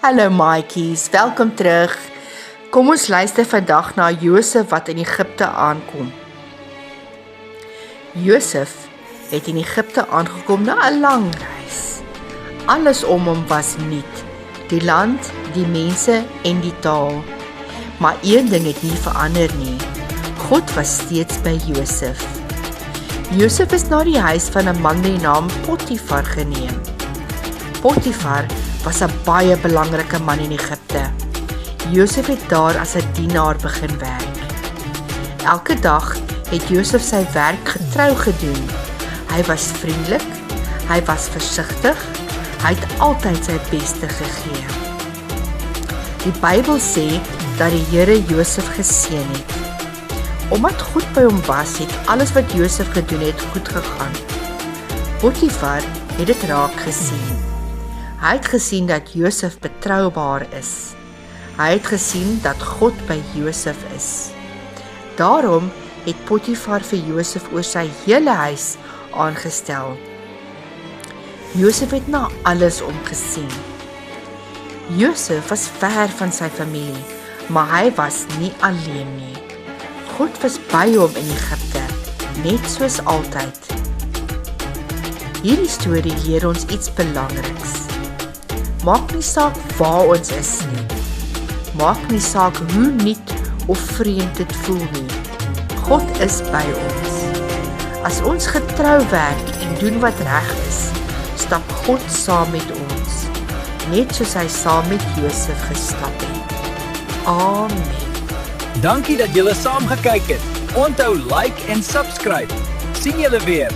Hallo maatjies, welkom terug. Kom ons luister vandag na Josef wat in Egipte aankom. Josef het in Egipte aangekom na 'n lang reis. Alles om hom was nuut, die land, die mense en die taal. Maar een ding het nie verander nie. God was steeds by Josef. Josef is na die huis van 'n man met die naam Potifar geneem. Potifar was 'n baie belangrike man in Egipte. Josef het daar as 'n dienaar begin werk. Elke dag het Josef sy werk getrou gedoen. Hy was vriendelik, hy was versigtig, hy het altyd sy beste gegee. Die Bybel sê dat die Here Josef geseën het. Omdat God by hom was, het alles wat Josef gedoen het goed gegaan. Potifar het dit raak gesien. Hy het gesien dat Josef betroubaar is. Hy het gesien dat God by Josef is. Daarom het Potifar vir Josef oor sy hele huis aangestel. Josef het na alles omgesien. Josef was ver van sy familie, maar hy was nie alleen nie. God was by hom in Egipte, net soos altyd. Hierdie storie leer ons iets belangriks. Maak nie saak waar ons is nie. Maak nie saak hoe nuut of vreemd dit voel nie. God is by ons. As ons getrou werk en doen wat reg is, stap God saam met ons, net soos hy saam met Josef gestap het. Amen. Dankie dat julle saam gekyk het. Onthou like en subscribe. Sien julle weer.